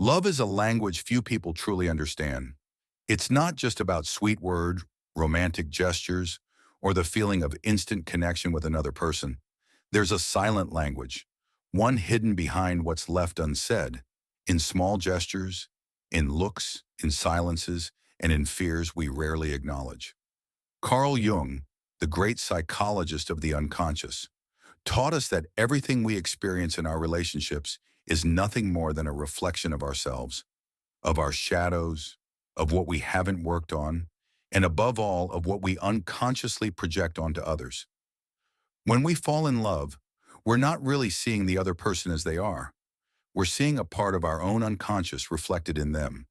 Love is a language few people truly understand. It's not just about sweet words, romantic gestures, or the feeling of instant connection with another person. There's a silent language, one hidden behind what's left unsaid, in small gestures, in looks, in silences, and in fears we rarely acknowledge. Carl Jung, the great psychologist of the unconscious, taught us that everything we experience in our relationships is nothing more than a reflection of ourselves, of our shadows, of what we haven't worked on, and above all, of what we unconsciously project onto others. When we fall in love, we're not really seeing the other person as they are. We're seeing a part of our own unconscious reflected in them.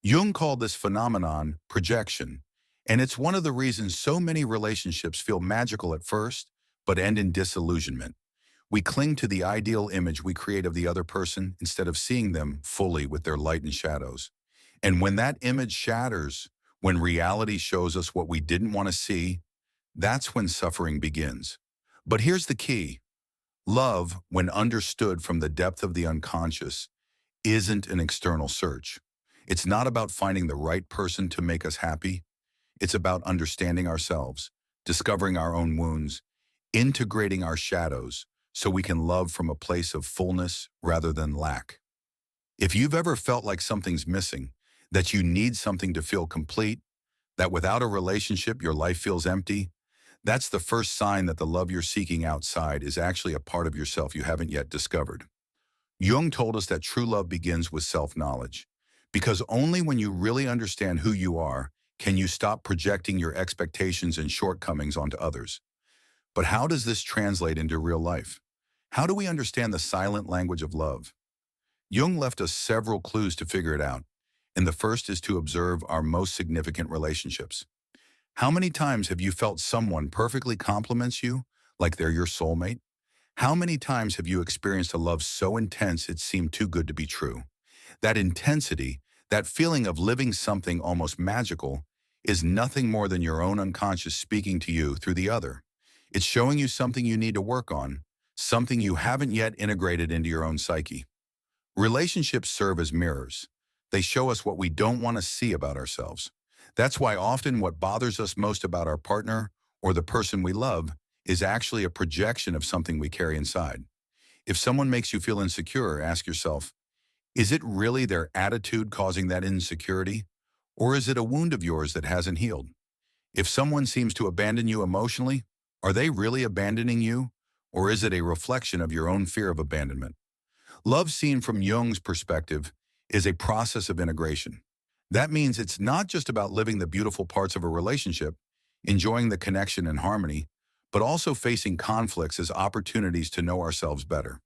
Jung called this phenomenon projection, and it's one of the reasons so many relationships feel magical at first, but end in disillusionment. We cling to the ideal image we create of the other person instead of seeing them fully with their light and shadows. And when that image shatters, when reality shows us what we didn't want to see, that's when suffering begins. But here's the key. Love, when understood from the depth of the unconscious, isn't an external search. It's not about finding the right person to make us happy. It's about understanding ourselves, discovering our own wounds, integrating our shadows so we can love from a place of fullness rather than lack. If you've ever felt like something's missing, that you need something to feel complete, that without a relationship your life feels empty, that's the first sign that the love you're seeking outside is actually a part of yourself you haven't yet discovered. Jung told us that true love begins with self-knowledge, because only when you really understand who you are can you stop projecting your expectations and shortcomings onto others. But how does this translate into real life? How do we understand the silent language of love? Jung left us several clues to figure it out, and the first is to observe our most significant relationships. How many times have you felt someone perfectly compliments you, like they're your soulmate? How many times have you experienced a love so intense it seemed too good to be true? That intensity, that feeling of living something almost magical, is nothing more than your own unconscious speaking to you through the other. It's showing you something you need to work on, something you haven't yet integrated into your own psyche. Relationships serve as mirrors. They show us what we don't want to see about ourselves. That's why often what bothers us most about our partner or the person we love is actually a projection of something we carry inside. If someone makes you feel insecure, ask yourself, is it really their attitude causing that insecurity? Or is it a wound of yours that hasn't healed? If someone seems to abandon you emotionally, are they really abandoning you? Or is it a reflection of your own fear of abandonment? Love seen from Jung's perspective is a process of integration. That means it's not just about living the beautiful parts of a relationship, enjoying the connection and harmony, but also facing conflicts as opportunities to know ourselves better.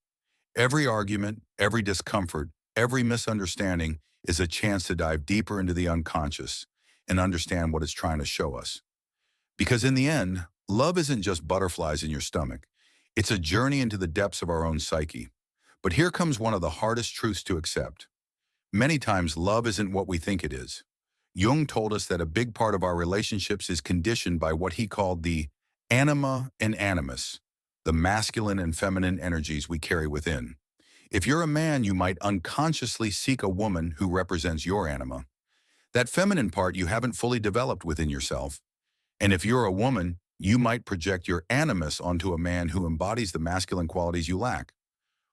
Every argument, every discomfort, every misunderstanding is a chance to dive deeper into the unconscious and understand what it's trying to show us. Because in the end, love isn't just butterflies in your stomach. It's a journey into the depths of our own psyche. But here comes one of the hardest truths to accept. Many times, love isn't what we think it is. Jung told us that a big part of our relationships is conditioned by what he called the anima and animus, the masculine and feminine energies we carry within. If you're a man, you might unconsciously seek a woman who represents your anima, that feminine part you haven't fully developed within yourself. And if you're a woman, you might project your animus onto a man who embodies the masculine qualities you lack.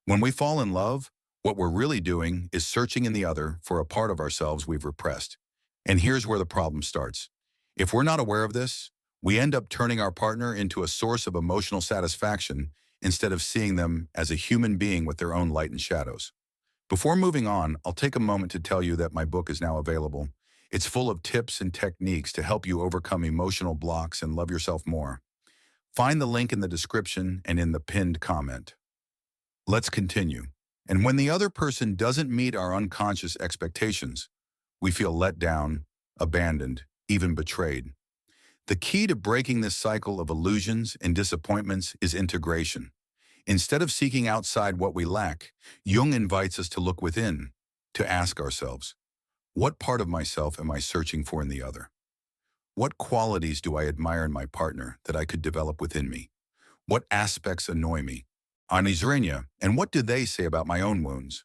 When we fall in love, what we're really doing is searching in the other for a part of ourselves we've repressed. And here's where the problem starts. If we're not aware of this, we end up turning our partner into a source of emotional satisfaction instead of seeing them as a human being with their own light and shadows. Before moving on, I'll take a moment to tell you that my book is now available. It's full of tips and techniques to help you overcome emotional blocks and love yourself more. Find the link in the description and in the pinned comment. Let's continue. And when the other person doesn't meet our unconscious expectations, we feel let down, abandoned, even betrayed. The key to breaking this cycle of illusions and disappointments is integration. Instead of seeking outside what we lack, Jung invites us to look within, to ask ourselves, what part of myself am I searching for in the other? What qualities do I admire in my partner that I could develop within me? What aspects annoy me? And what do they say about my own wounds?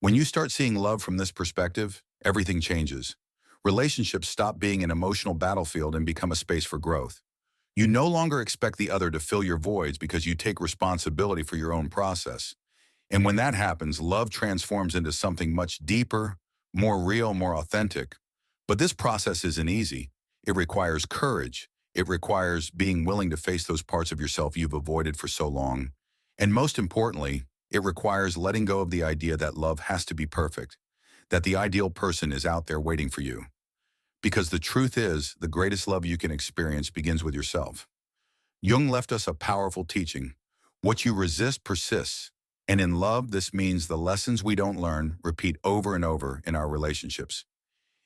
When you start seeing love from this perspective, everything changes. Relationships stop being an emotional battlefield and become a space for growth. You no longer expect the other to fill your voids because you take responsibility for your own process. And when that happens, love transforms into something much deeper, more real, more authentic. But this process isn't easy. It requires courage. It requires being willing to face those parts of yourself you've avoided for so long. And most importantly, it requires letting go of the idea that love has to be perfect, that the ideal person is out there waiting for you. Because the truth is, the greatest love you can experience begins with yourself. Jung left us a powerful teaching. What you resist persists. And in love, this means the lessons we don't learn repeat over and over in our relationships.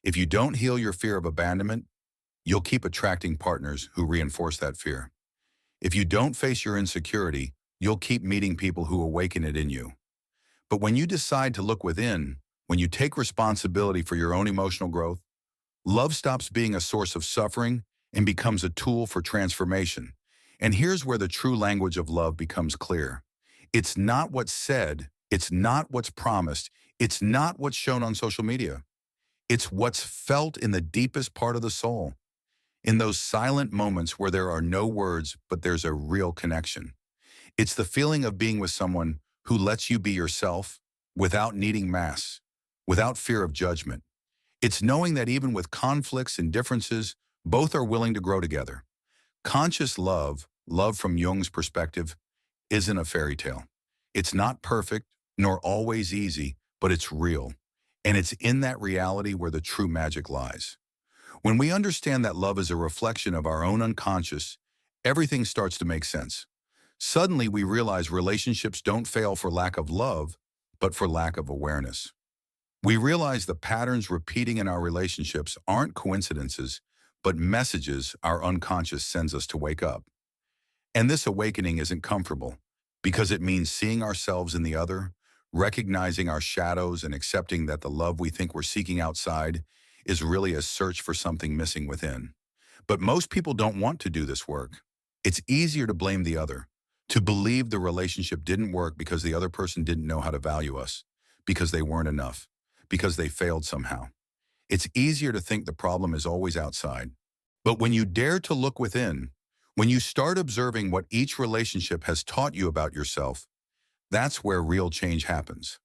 If you don't heal your fear of abandonment, you'll keep attracting partners who reinforce that fear. If you don't face your insecurity, you'll keep meeting people who awaken it in you. But when you decide to look within, when you take responsibility for your own emotional growth, love stops being a source of suffering and becomes a tool for transformation. And here's where the true language of love becomes clear. It's not what's said, it's not what's promised, it's not what's shown on social media. It's what's felt in the deepest part of the soul, in those silent moments where there are no words, but there's a real connection. It's the feeling of being with someone who lets you be yourself without needing masks, without fear of judgment. It's knowing that even with conflicts and differences, both are willing to grow together. Conscious love, love from Jung's perspective, isn't a fairy tale. It's not perfect, nor always easy, but it's real. And it's in that reality where the true magic lies. When we understand that love is a reflection of our own unconscious, everything starts to make sense. Suddenly we realize relationships don't fail for lack of love, but for lack of awareness. We realize the patterns repeating in our relationships aren't coincidences, but messages our unconscious sends us to wake up. And this awakening isn't comfortable, because it means seeing ourselves in the other, recognizing our shadows and accepting that the love we think we're seeking outside is really a search for something missing within. But most people don't want to do this work. It's easier to blame the other, to believe the relationship didn't work because the other person didn't know how to value us, because they weren't enough, because they failed somehow. It's easier to think the problem is always outside. But when you dare to look within, when you start observing what each relationship has taught you about yourself, that's where real change happens.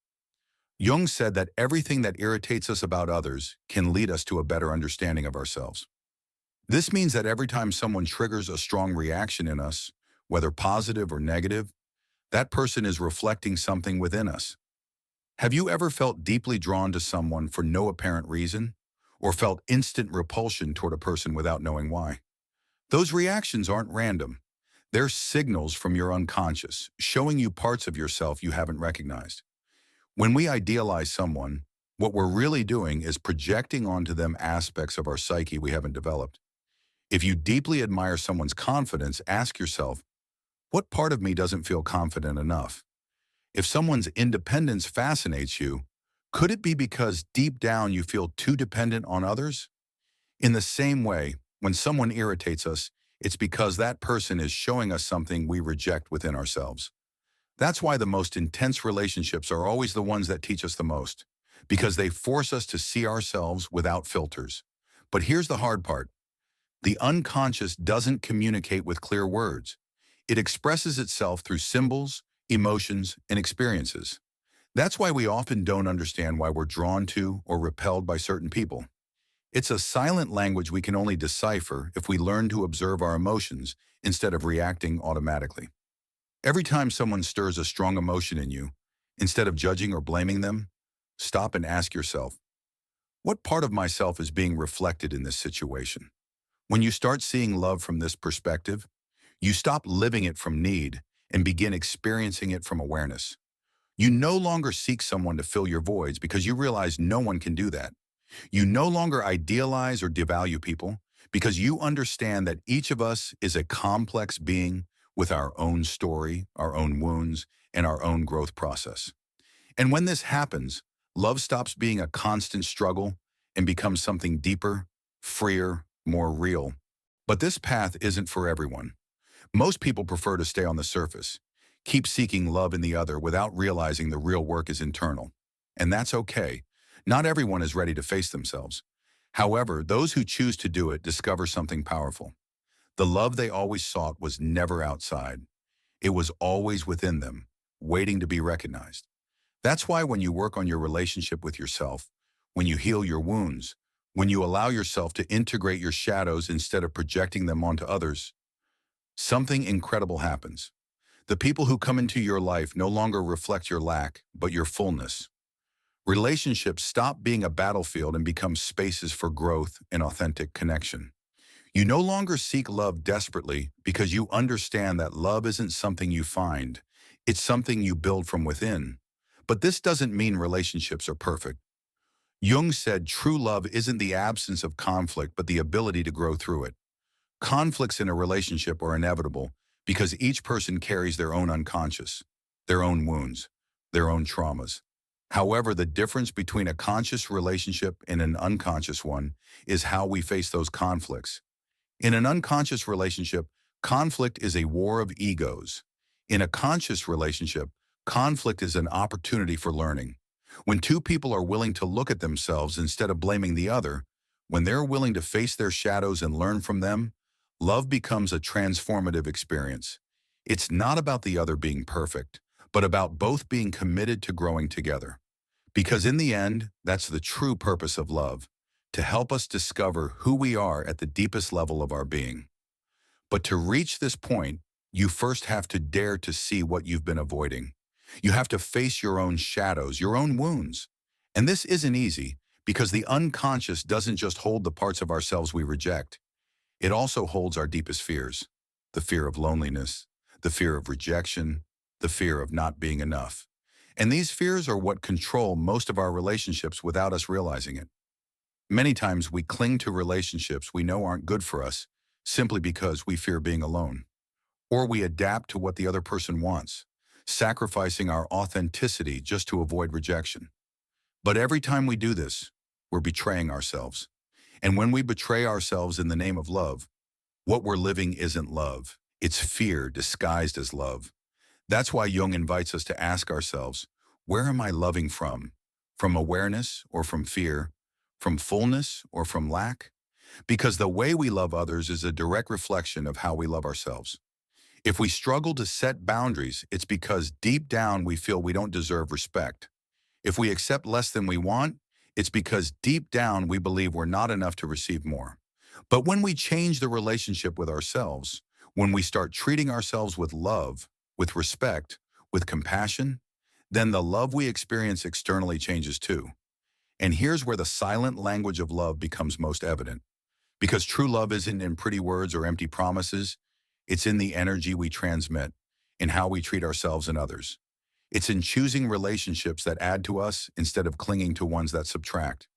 Jung said that everything that irritates us about others can lead us to a better understanding of ourselves. This means that every time someone triggers a strong reaction in us, whether positive or negative, that person is reflecting something within us. Have you ever felt deeply drawn to someone for no apparent reason, or felt instant repulsion toward a person without knowing why? Those reactions aren't random. They're signals from your unconscious, showing you parts of yourself you haven't recognized. When we idealize someone, what we're really doing is projecting onto them aspects of our psyche we haven't developed. If you deeply admire someone's confidence, ask yourself, what part of me doesn't feel confident enough? If someone's independence fascinates you, could it be because deep down you feel too dependent on others? In the same way, when someone irritates us, it's because that person is showing us something we reject within ourselves. That's why the most intense relationships are always the ones that teach us the most, because they force us to see ourselves without filters. But here's the hard part. The unconscious doesn't communicate with clear words. It expresses itself through symbols, emotions, and experiences. That's why we often don't understand why we're drawn to or repelled by certain people. It's a silent language we can only decipher if we learn to observe our emotions instead of reacting automatically. Every time someone stirs a strong emotion in you, instead of judging or blaming them, stop and ask yourself, what part of myself is being reflected in this situation? When you start seeing love from this perspective, you stop living it from need and begin experiencing it from awareness. You no longer seek someone to fill your voids because you realize no one can do that. You no longer idealize or devalue people because you understand that each of us is a complex being with our own story, our own wounds, and our own growth process. And when this happens, love stops being a constant struggle and becomes something deeper, freer, more real. But this path isn't for everyone. Most people prefer to stay on the surface, keep seeking love in the other without realizing the real work is internal. And that's okay. Not everyone is ready to face themselves. However, those who choose to do it discover something powerful. The love they always sought was never outside. It was always within them, waiting to be recognized. That's why when you work on your relationship with yourself, when you heal your wounds, when you allow yourself to integrate your shadows instead of projecting them onto others, something incredible happens. The people who come into your life no longer reflect your lack, but your fullness. Relationships stop being a battlefield and become spaces for growth and authentic connection. You no longer seek love desperately because you understand that love isn't something you find. It's something you build from within. But this doesn't mean relationships are perfect. Jung said true love isn't the absence of conflict, but the ability to grow through it. Conflicts in a relationship are inevitable because each person carries their own unconscious, their own wounds, their own traumas. However, the difference between a conscious relationship and an unconscious one is how we face those conflicts. In an unconscious relationship, conflict is a war of egos. In a conscious relationship, conflict is an opportunity for learning. When two people are willing to look at themselves instead of blaming the other, when they're willing to face their shadows and learn from them, love becomes a transformative experience. It's not about the other being perfect, but about both being committed to growing together. Because in the end, that's the true purpose of love, to help us discover who we are at the deepest level of our being. But to reach this point, you first have to dare to see what you've been avoiding. You have to face your own shadows, your own wounds. And this isn't easy because the unconscious doesn't just hold the parts of ourselves we reject. It also holds our deepest fears, the fear of loneliness, the fear of rejection, the fear of not being enough. And these fears are what control most of our relationships without us realizing it. Many times we cling to relationships we know aren't good for us simply because we fear being alone. Or we adapt to what the other person wants, sacrificing our authenticity just to avoid rejection. But every time we do this, we're betraying ourselves. And when we betray ourselves in the name of love, what we're living isn't love. It's fear disguised as love. That's why Jung invites us to ask ourselves, where am I loving from? From awareness or from fear? From fullness or from lack? Because the way we love others is a direct reflection of how we love ourselves. If we struggle to set boundaries, it's because deep down we feel we don't deserve respect. If we accept less than we want, it's because deep down we believe we're not enough to receive more. But when we change the relationship with ourselves, when we start treating ourselves with love, with respect, with compassion, then the love we experience externally changes too. And here's where the silent language of love becomes most evident. Because true love isn't in pretty words or empty promises, it's in the energy we transmit, in how we treat ourselves and others. It's in choosing relationships that add to us instead of clinging to ones that subtract.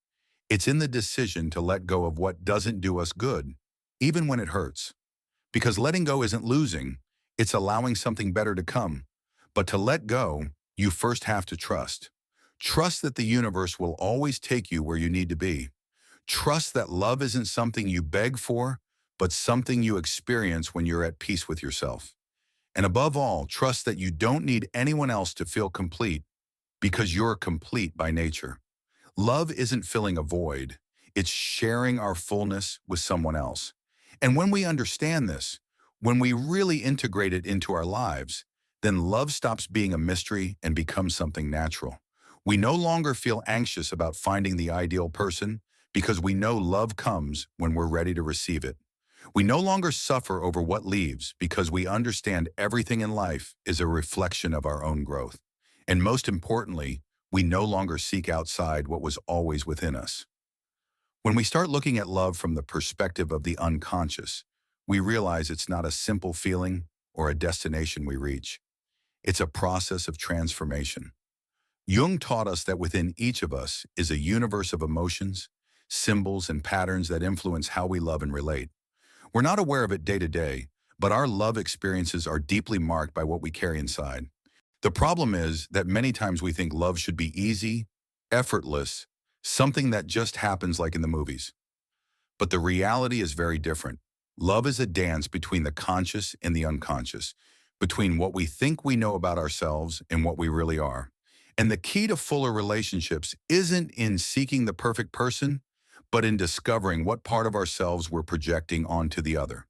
It's in the decision to let go of what doesn't do us good, even when it hurts. Because letting go isn't losing, it's allowing something better to come. But to let go, you first have to trust. Trust that the universe will always take you where you need to be. Trust that love isn't something you beg for, but something you experience when you're at peace with yourself. And above all, trust that you don't need anyone else to feel complete because you're complete by nature. Love isn't filling a void, it's sharing our fullness with someone else. And when we understand this, when we really integrate it into our lives, then love stops being a mystery and becomes something natural. We no longer feel anxious about finding the ideal person because we know love comes when we're ready to receive it. We no longer suffer over what leaves because we understand everything in life is a reflection of our own growth. And most importantly, we no longer seek outside what was always within us. When we start looking at love from the perspective of the unconscious, we realize it's not a simple feeling or a destination we reach. It's a process of transformation. Jung taught us that within each of us is a universe of emotions, symbols, and patterns that influence how we love and relate. We're not aware of it day to day, but our love experiences are deeply marked by what we carry inside. The problem is that many times we think love should be easy, effortless, something that just happens like in the movies. But the reality is very different. Love is a dance between the conscious and the unconscious, between what we think we know about ourselves and what we really are. And the key to fuller relationships isn't in seeking the perfect person, but in discovering what part of ourselves we're projecting onto the other.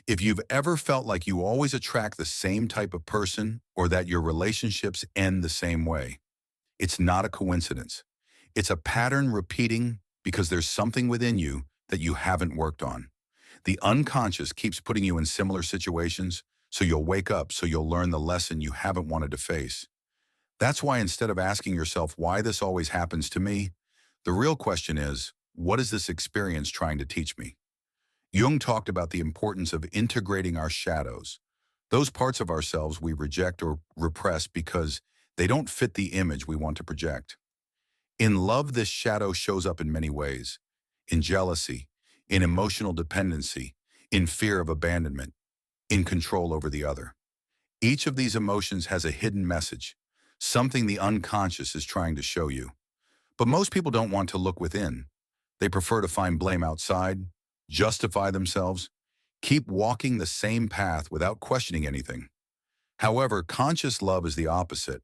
If you've ever felt like you always attract the same type of person or that your relationships end the same way, it's not a coincidence. It's a pattern repeating because there's something within you that you haven't worked on. The unconscious keeps putting you in similar situations, so you'll wake up, so you'll learn the lesson you haven't wanted to face. That's why instead of asking yourself why this always happens to me, the real question is, what is this experience trying to teach me? Jung talked about the importance of integrating our shadows, those parts of ourselves we reject or repress because they don't fit the image we want to project. In love, this shadow shows up in many ways: in jealousy, in emotional dependency, in fear of abandonment, in control over the other. Each of these emotions has a hidden message, something the unconscious is trying to show you. But most people don't want to look within. They prefer to find blame outside, justify themselves, keep walking the same path without questioning anything. However, conscious love is the opposite.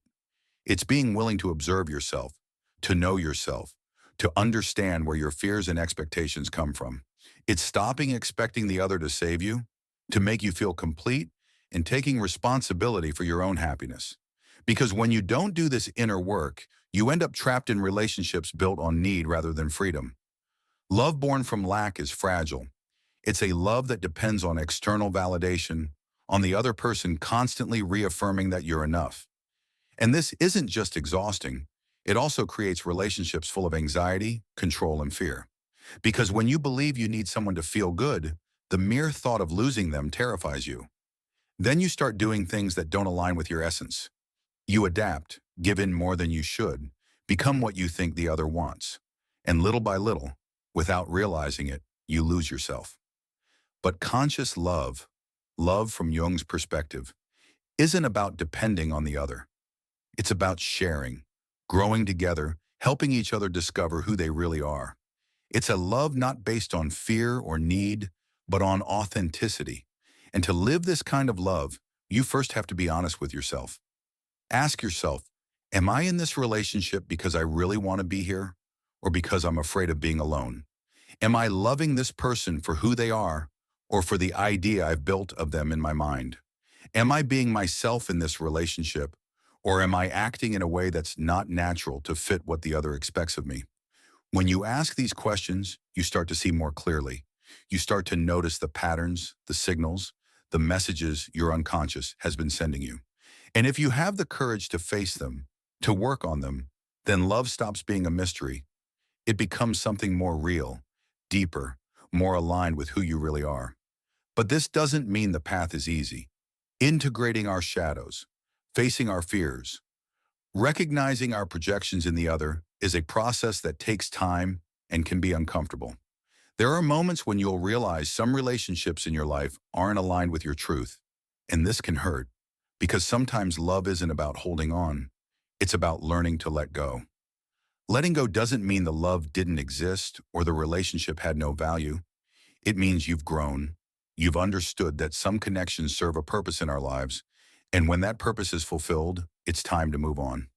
It's being willing to observe yourself, to know yourself, to understand where your fears and expectations come from. It's stopping expecting the other to save you, to make you feel complete, and taking responsibility for your own happiness. Because when you don't do this inner work, you end up trapped in relationships built on need rather than freedom. Love born from lack is fragile. It's a love that depends on external validation, on the other person constantly reaffirming that you're enough. And this isn't just exhausting. It also creates relationships full of anxiety, control, and fear. Because when you believe you need someone to feel good, the mere thought of losing them terrifies you. Then you start doing things that don't align with your essence. You adapt, give in more than you should, become what you think the other wants. And little by little, without realizing it, you lose yourself. But conscious love, love from Jung's perspective, isn't about depending on the other. It's about sharing, growing together, helping each other discover who they really are. It's a love not based on fear or need, but on authenticity. And to live this kind of love, you first have to be honest with yourself. Ask yourself, am I in this relationship because I really want to be here, or because I'm afraid of being alone? Am I loving this person for who they are, or for the idea I've built of them in my mind? Am I being myself in this relationship, or am I acting in a way that's not natural to fit what the other expects of me? When you ask these questions, you start to see more clearly. You start to notice the patterns, the signals, the messages your unconscious has been sending you. And if you have the courage to face them, to work on them, then love stops being a mystery. It becomes something more real, deeper, more aligned with who you really are. But this doesn't mean the path is easy. Integrating our shadows, facing our fears, recognizing our projections in the other is a process that takes time and can be uncomfortable. There are moments when you'll realize some relationships in your life aren't aligned with your truth, and this can hurt, because sometimes love isn't about holding on, it's about learning to let go. Letting go doesn't mean the love didn't exist or the relationship had no value. It means you've grown, you've understood that some connections serve a purpose in our lives, and when that purpose is fulfilled, it's time to move on.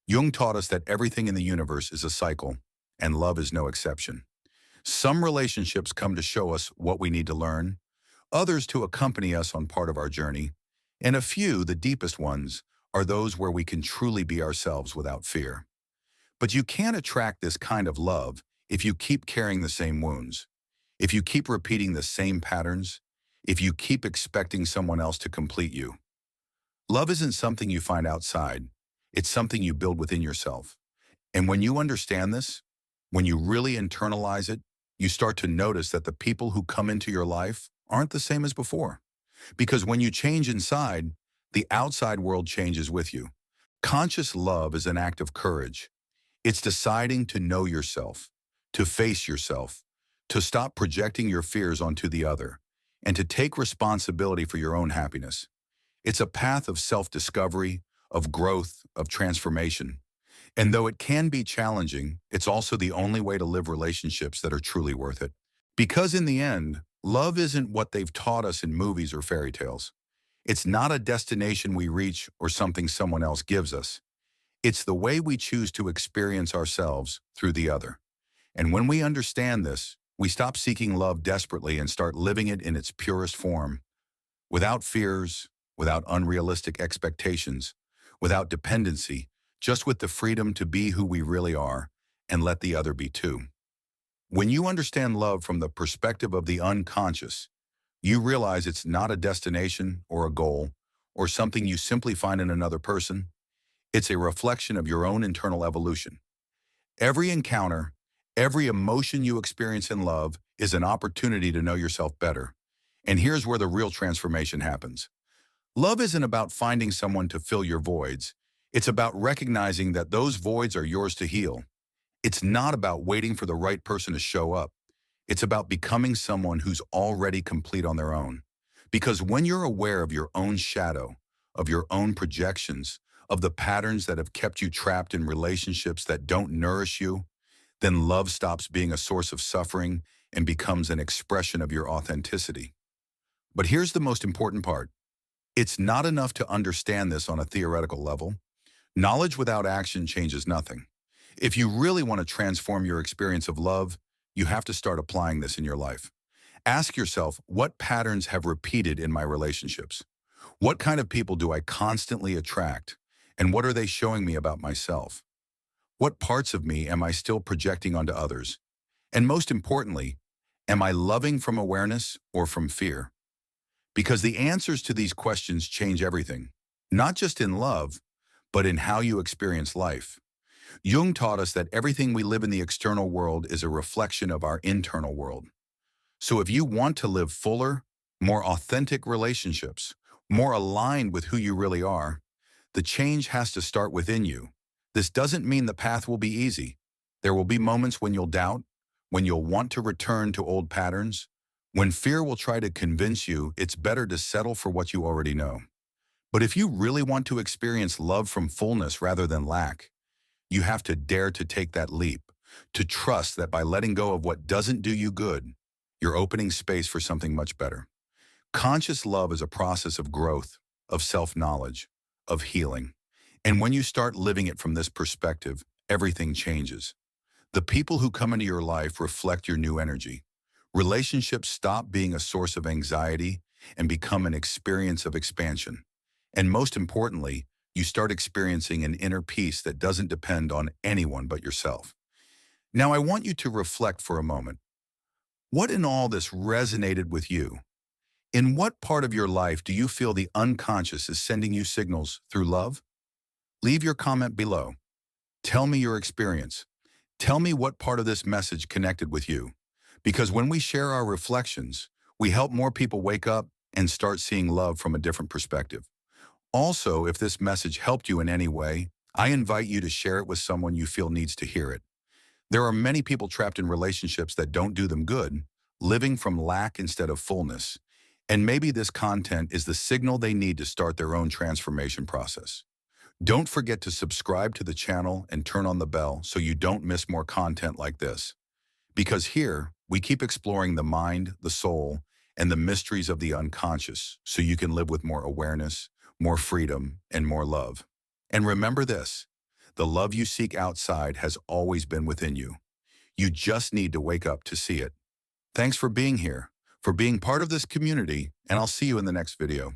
Jung taught us that everything in the universe is a cycle, and love is no exception. Some relationships come to show us what we need to learn, others to accompany us on part of our journey, and a few, the deepest ones, are those where we can truly be ourselves without fear. But you can't attract this kind of love if you keep carrying the same wounds, if you keep repeating the same patterns, if you keep expecting someone else to complete you. Love isn't something you find outside, it's something you build within yourself. And when you understand this, when you really internalize it, you start to notice that the people who come into your life aren't the same as before. Because when you change inside, the outside world changes with you. Conscious love is an act of courage. It's deciding to know yourself, to face yourself, to stop projecting your fears onto the other, and to take responsibility for your own happiness. It's a path of self-discovery, of growth, of transformation. And though it can be challenging, it's also the only way to live relationships that are truly worth it. Because in the end, love isn't what they've taught us in movies or fairy tales. It's not a destination we reach or something someone else gives us. It's the way we choose to experience ourselves through the other. And when we understand this, we stop seeking love desperately and start living it in its purest form, without fears, without unrealistic expectations, without dependency, just with the freedom to be who we really are and let the other be too. When you understand love from the perspective of the unconscious, you realize it's not a destination or a goal or something you simply find in another person. It's a reflection of your own internal evolution. Every encounter, every emotion you experience in love is an opportunity to know yourself better. And here's where the real transformation happens. Love isn't about finding someone to fill your voids. It's about recognizing that those voids are yours to heal. It's not about waiting for the right person to show up. It's about becoming someone who's already complete on their own. Because when you're aware of your own shadow, of your own projections, of the patterns that have kept you trapped in relationships that don't nourish you, then love stops being a source of suffering and becomes an expression of your authenticity. But here's the most important part. It's not enough to understand this on a theoretical level. Knowledge without action changes nothing. If you really want to transform your experience of love, you have to start applying this in your life. Ask yourself, what patterns have repeated in my relationships? What kind of people do I constantly attract? And what are they showing me about myself? What parts of me am I still projecting onto others? And most importantly, am I loving from awareness or from fear? Because the answers to these questions change everything, not just in love, but in how you experience life. Jung taught us that everything we live in the external world is a reflection of our internal world. So if you want to live fuller, more authentic relationships, more aligned with who you really are, the change has to start within you. This doesn't mean the path will be easy. There will be moments when you'll doubt, when you'll want to return to old patterns, when fear will try to convince you it's better to settle for what you already know. But if you really want to experience love from fullness rather than lack, you have to dare to take that leap, to trust that by letting go of what doesn't do you good, you're opening space for something much better. Conscious love is a process of growth, of self-knowledge, of healing. And when you start living it from this perspective, everything changes. The people who come into your life reflect your new energy. Relationships stop being a source of anxiety and become an experience of expansion. And most importantly, you start experiencing an inner peace that doesn't depend on anyone but yourself. Now, I want you to reflect for a moment. What in all this resonated with you? In what part of your life do you feel the unconscious is sending you signals through love? Leave your comment below. Tell me your experience. Tell me what part of this message connected with you. Because when we share our reflections, we help more people wake up and start seeing love from a different perspective. Also, if this message helped you in any way, I invite you to share it with someone you feel needs to hear it. There are many people trapped in relationships that don't do them good, living from lack instead of fullness. And maybe this content is the signal they need to start their own transformation process. Don't forget to subscribe to the channel and turn on the bell so you don't miss more content like this. Because here, we keep exploring the mind, the soul, and the mysteries of the unconscious so you can live with more awareness, more freedom, and more love. And remember this, the love you seek outside has always been within you. You just need to wake up to see it. Thanks for being here, for being part of this community, and I'll see you in the next video.